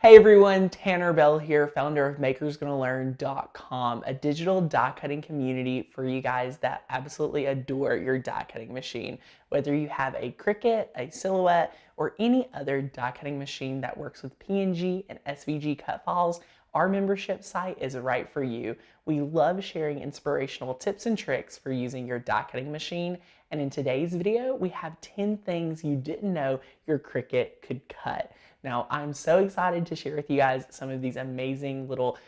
Hey everyone, Tanner Bell here, founder of makersgonnalearn.com, a digital die cutting community for you guys that absolutely adore your die cutting machine. Whether you have a Cricut, a Silhouette, or any other die cutting machine that works with PNG and SVG cut files, our membership site is right for you. We love sharing inspirational tips and tricks for using your die cutting machine. And in today's video, we have 10 things you didn't know your Cricut could cut. Now, I'm so excited to share with you guys some of these amazing little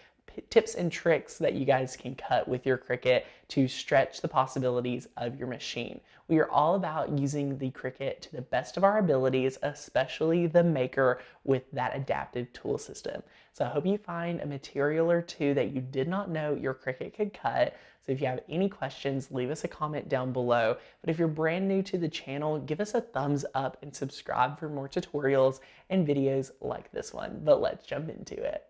tips and tricks that you guys can cut with your Cricut to stretch the possibilities of your machine. We are all about using the Cricut to the best of our abilities, especially the Maker with that adaptive tool system. So I hope you find a material or two that you did not know your Cricut could cut. So if you have any questions, leave us a comment down below. But if you're brand new to the channel, give us a thumbs up and subscribe for more tutorials and videos like this one. But let's jump into it.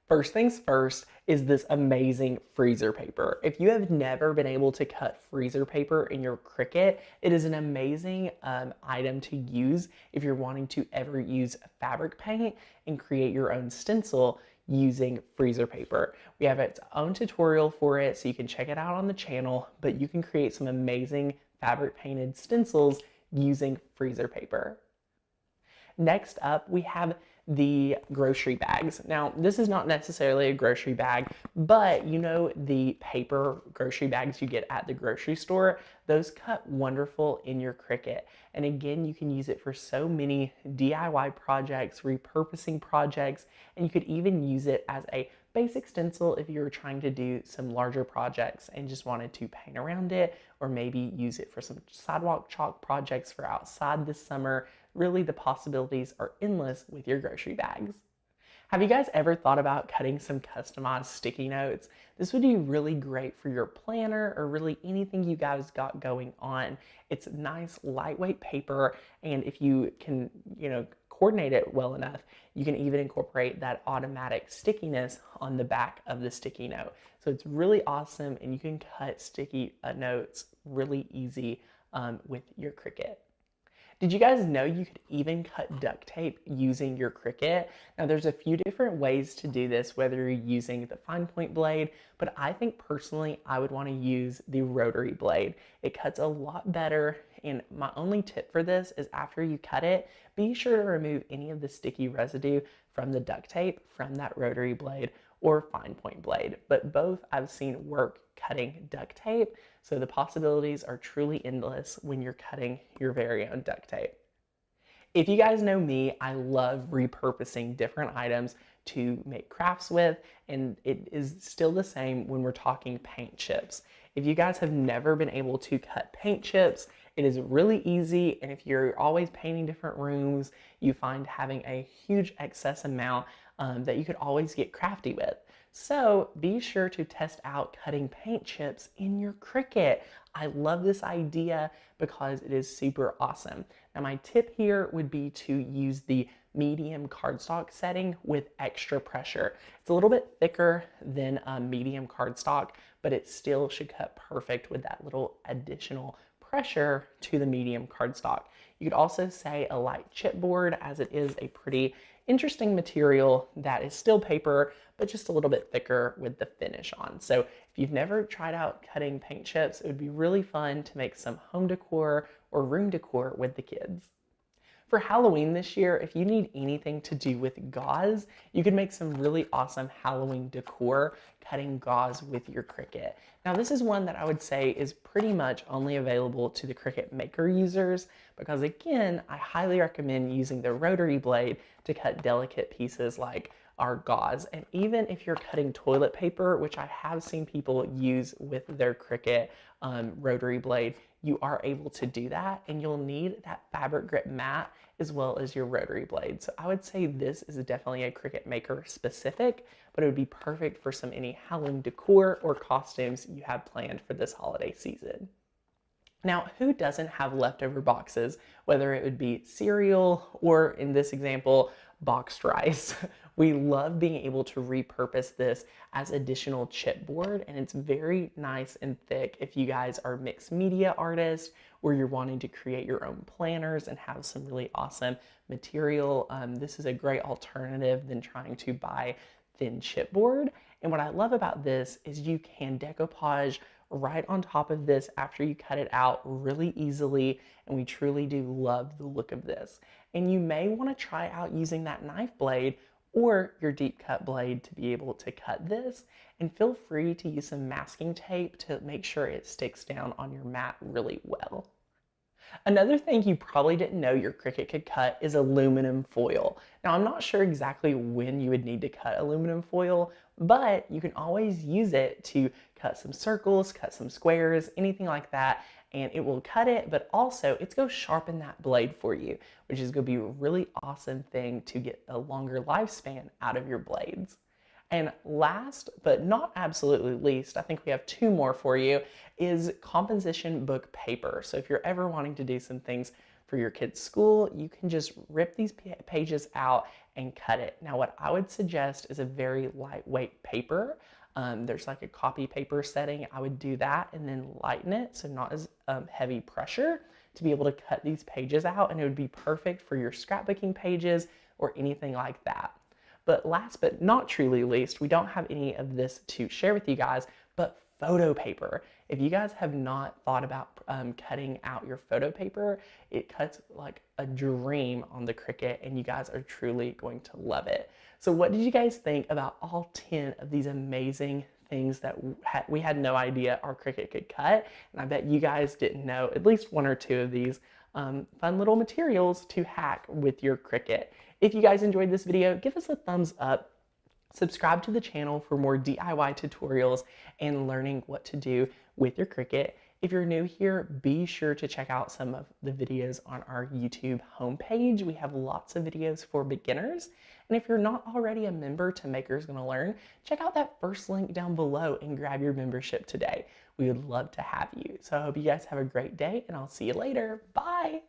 First things first is this amazing freezer paper. If you have never been able to cut freezer paper in your Cricut, it is an amazing item to use if you're wanting to ever use fabric paint and create your own stencil using freezer paper. We have its own tutorial for it, so you can check it out on the channel, but you can create some amazing fabric painted stencils using freezer paper. Next up, we have the grocery bags. Now, this is not necessarily a grocery bag, but you know the paper grocery bags you get at the grocery store, those cut wonderful in your Cricut. And again, you can use it for so many DIY projects, repurposing projects, and you could even use it as a basic stencil if you were trying to do some larger projects and just wanted to paint around it, or maybe use it for some sidewalk chalk projects for outside this summer. Really, the possibilities are endless with your grocery bags. Have you guys ever thought about cutting some customized sticky notes? This would be really great for your planner or really anything you guys got going on. It's nice, lightweight paper, and if you can, coordinate it well enough, you can even incorporate that automatic stickiness on the back of the sticky note. So it's really awesome, and you can cut sticky notes really easy with your Cricut. Did you guys know you could even cut duct tape using your Cricut? Now there's a few different ways to do this, whether you're using the fine point blade, but I think personally I would want to use the rotary blade. It cuts a lot better, and my only tip for this is after you cut it, be sure to remove any of the sticky residue from the duct tape from that rotary blade or fine point blade. But both I've seen work cutting duct tape, so the possibilities are truly endless when you're cutting your very own duct tape. If you guys know me, I love repurposing different items to make crafts with, and it is still the same when we're talking paint chips. If you guys have never been able to cut paint chips, it is really easy, and if you're always painting different rooms, you find having a huge excess amount that you could always get crafty with. So be sure to test out cutting paint chips in your Cricut. I love this idea because it is super awesome. Now my tip here would be to use the medium cardstock setting with extra pressure. It's a little bit thicker than medium cardstock, but it still should cut perfect with that little additional pressure to the medium cardstock. You could also say a light chipboard, as it is a pretty interesting material that is still paper, but just a little bit thicker with the finish on. So if you've never tried out cutting paint chips, it would be really fun to make some home decor or room decor with the kids. For Halloween this year, if you need anything to do with gauze, you can make some really awesome Halloween decor cutting gauze with your Cricut. Now this is one that I would say is pretty much only available to the Cricut Maker users, because again, I highly recommend using the rotary blade to cut delicate pieces like our gauze. And even if you're cutting toilet paper, which I have seen people use with their Cricut rotary blade, you are able to do that, and you'll need that fabric grip mat as well as your rotary blade. So I would say this is definitely a Cricut Maker specific, but it would be perfect for any Halloween decor or costumes you have planned for this holiday season. Now, who doesn't have leftover boxes, whether it would be cereal or, in this example, boxed rice? We love being able to repurpose this as additional chipboard, and it's very nice and thick if you guys are mixed media artists or you're wanting to create your own planners and have some really awesome material. This is a great alternative than trying to buy thin chipboard. And what I love about this is you can decoupage right on top of this after you cut it out really easily, and we truly do love the look of this. And you may want to try out using that knife blade or your deep cut blade to be able to cut this, and feel free to use some masking tape to make sure it sticks down on your mat really well. Another thing you probably didn't know your Cricut could cut is aluminum foil. Now, I'm not sure exactly when you would need to cut aluminum foil, but you can always use it to cut some circles, cut some squares, anything like that, and it will cut it, but also it's going to sharpen that blade for you, which is going to be a really awesome thing to get a longer lifespan out of your blades. And last, but not absolutely least, I think we have two more for you, is composition book paper. So if you're ever wanting to do some things for your kids' school, you can just rip these pages out and cut it. Now, what I would suggest is a very lightweight paper. There's like a copy paper setting. I would do that and then lighten it, so not as heavy pressure, to be able to cut these pages out, and it would be perfect for your scrapbooking pages or anything like that. But last but not truly least, we don't have any of this to share with you guys, but photo paper. If you guys have not thought about cutting out your photo paper, it cuts like a dream on the Cricut, and you guys are truly going to love it. So what did you guys think about all 10 of these amazing things that we had no idea our Cricut could cut? And I bet you guys didn't know at least one or two of these fun little materials to hack with your Cricut. If you guys enjoyed this video, give us a thumbs up. Subscribe to the channel for more DIY tutorials and learning what to do with your Cricut. If you're new here, be sure to check out some of the videos on our YouTube homepage. We have lots of videos for beginners. And if you're not already a member to Makers Gonna Learn, check out that first link down below and grab your membership today. We would love to have you. So I hope you guys have a great day, and I'll see you later. Bye.